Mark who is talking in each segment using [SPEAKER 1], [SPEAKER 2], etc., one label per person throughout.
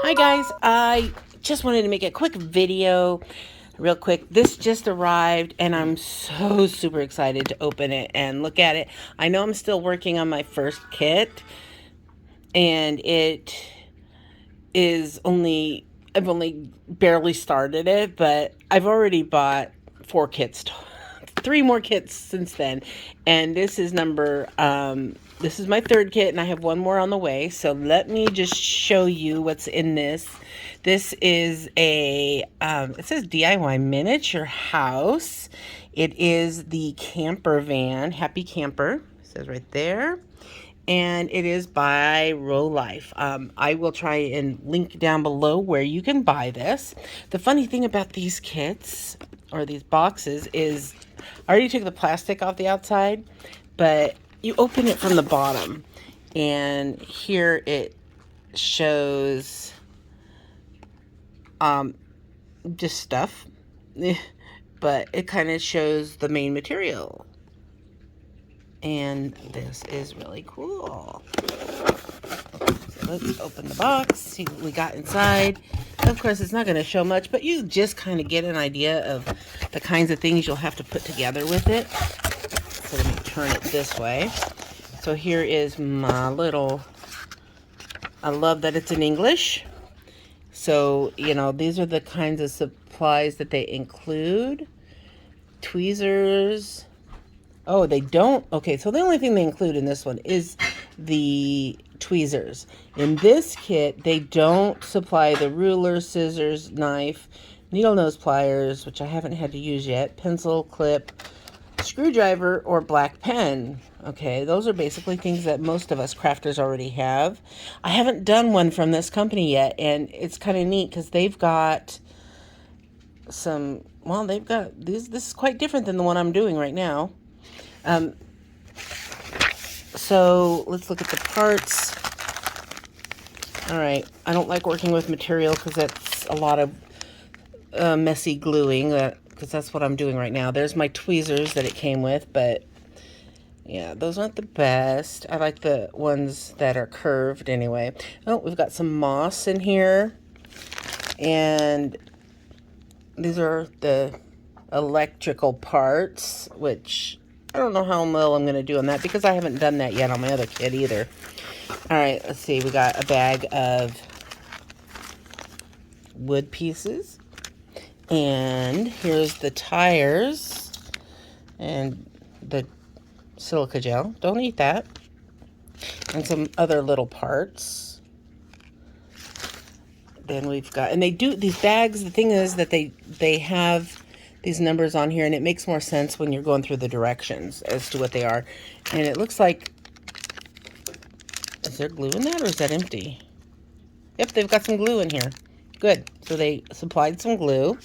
[SPEAKER 1] Hi guys, I just wanted to make a quick video real quick. This just arrived and I'm so super excited to open it and look at it. I know I'm still working on my first kit and I've only barely started it, but I've already bought 4 kits, 3 more kits since then, and this is this is my 3rd kit and I have 1 more on the way. So let me just show you what's in this. This is a it says DIY miniature house. It is the camper van, Happy Camper, it says right there, and it is by Rolife. I will try and link down below where you can buy this. The funny thing about these kits or these boxes is I already took the plastic off the outside, but you open it from the bottom and here it shows just stuff, but it kind of shows the main material. And this is really cool. So let's open the box, see what we got inside. Of course, it's not going to show much, but you just kind of get an idea of the kinds of things you'll have to put together with it. So let me turn it this way. So here is my little, I love that it's in English. So, you know, these are the kinds of supplies that they include. Tweezers. Oh, they don't. Okay, so the only thing they include in this one is the tweezers. In this kit, they don't supply the ruler, scissors, knife, needle nose pliers, which I haven't had to use yet, pencil, clip, screwdriver, or black pen. Okay, those are basically things that most of us crafters already have. I haven't done one from this company yet, and it's kind of neat because they've got some, well, they've got this is quite different than the one I'm doing right now. So let's look at the parts. All right, I don't like working with material because that's a lot of messy gluing, because that's what I'm doing right now. There's my tweezers that it came with, but yeah, those aren't the best. I like the ones that are curved anyway. Oh, we've got some moss in here, and these are the electrical parts, which I don't know how well I'm going to do on that because I haven't done that yet on my other kit either. All right, let's see. We got a bag of wood pieces. And here's the tires and the silica gel. Don't eat that. And some other little parts. Then we've got, and they do these bags. The thing is that they have these numbers on here, and it makes more sense when you're going through the directions as to what they are. And it looks like, is there glue in that or is that empty? Yep, they've got some glue in here. Good. So they supplied some glue.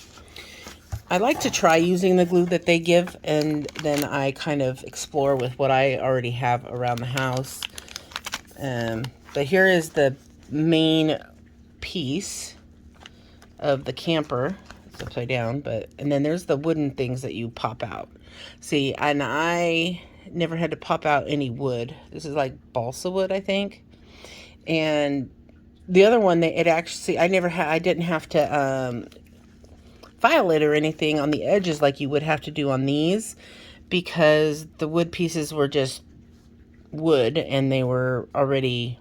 [SPEAKER 1] I like to try using the glue that they give, and then I kind of explore with what I already have around the house. But here is the main piece of the camper. It's upside down, and then there's the wooden things that you pop out. See, and I never had to pop out any wood. This is like balsa wood, I think. And the other one, it actually, I didn't have to file it or anything on the edges like you would have to do on these, because the wood pieces were just wood and they were already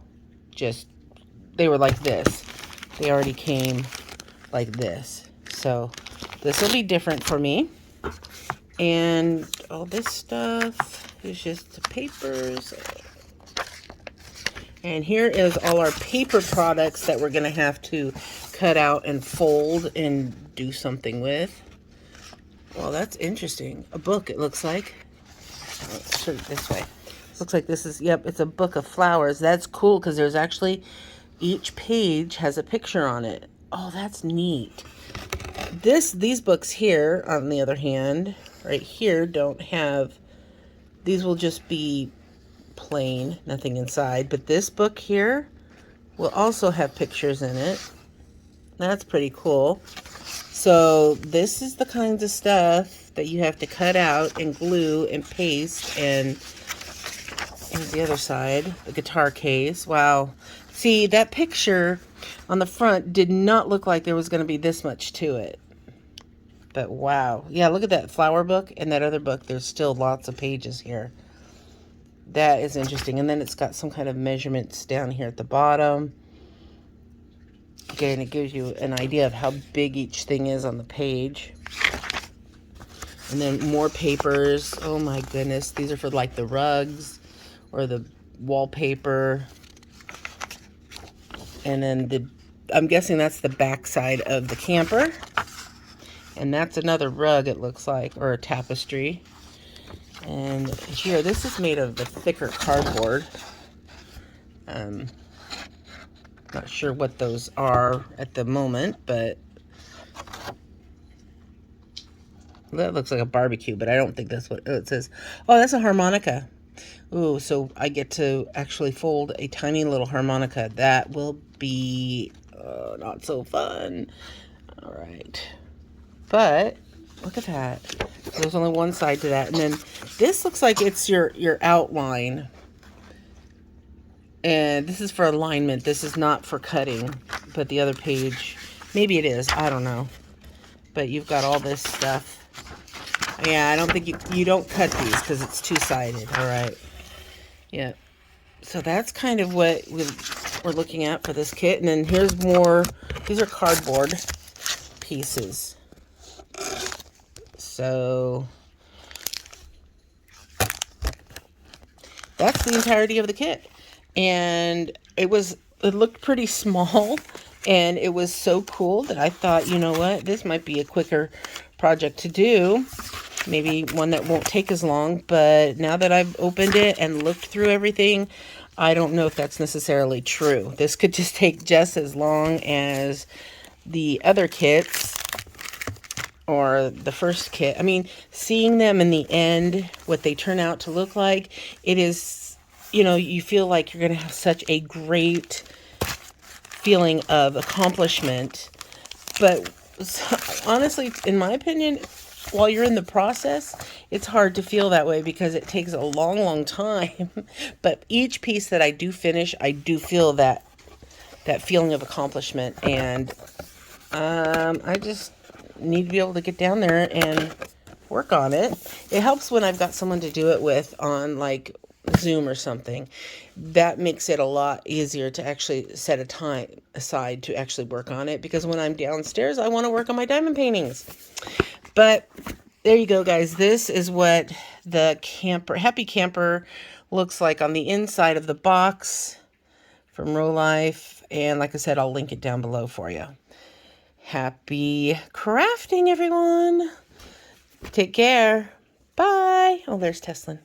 [SPEAKER 1] they were like this. They already came like this. So this will be different for me. And all this stuff is just the papers. And here is all our paper products that we're going to have to cut out and fold and do something with. Well, that's interesting. A book, it looks like. Let's put it this way. Looks like this is, yep, it's a book of flowers. That's cool because there's actually, each page has a picture on it. Oh, that's neat. These books here, on the other hand, right here, don't have, these will just be plain, nothing inside. But this book here will also have pictures in it. That's pretty cool. So this is the kinds of stuff that you have to cut out and glue and paste. And here's the other side, the guitar case. Wow. See, that picture On the front, did not look like there was going to be this much to it. But wow. Yeah, look at that flower book and that other book. There's still lots of pages here. That is interesting. And then it's got some kind of measurements down here at the bottom. Again, it gives you an idea of how big each thing is on the page. And then more papers. Oh my goodness. These are for like the rugs or the wallpaper. And then I'm guessing that's the back side of the camper. And that's another rug, it looks like, or a tapestry. And here, this is made of the thicker cardboard. Not sure what those are at the moment, but that looks like a barbecue, but I don't think that's what it says. Oh, that's a harmonica. Ooh, so I get to actually fold a tiny little harmonica. That will be not so fun. All right. But look at that. So there's only one side to that. And then this looks like it's your outline. And this is for alignment. This is not for cutting. But the other page, maybe it is. I don't know. But you've got all this stuff. Yeah, I don't think you don't cut these because it's two-sided. All right. Yeah. So that's kind of what we're looking at for this kit. And then here's more. These are cardboard pieces. So that's the entirety of the kit. And it looked pretty small, and it was so cool that I thought, you know what, this might be a quicker project to do. Maybe one that won't take as long, but now that I've opened it and looked through everything, I don't know if that's necessarily true. This could just take just as long as the other kits or the first kit. I mean, seeing them in the end, what they turn out to look like, it is, you know, you feel like you're going to have such a great feeling of accomplishment. But honestly, in my opinion, while you're in the process, it's hard to feel that way because it takes a long, long time. But each piece that I do finish, I do feel that feeling of accomplishment. And I just need to be able to get down there and work on it. It helps when I've got someone to do it with on like Zoom or something. That makes it a lot easier to actually set a time aside to actually work on it, because when I'm downstairs, I want to work on my diamond paintings. But there you go, guys. This is what the Happy Camper looks like on the inside of the box from Rolife. And like I said, I'll link it down below for you. Happy crafting, everyone. Take care. Bye. Oh, there's Tesslynn.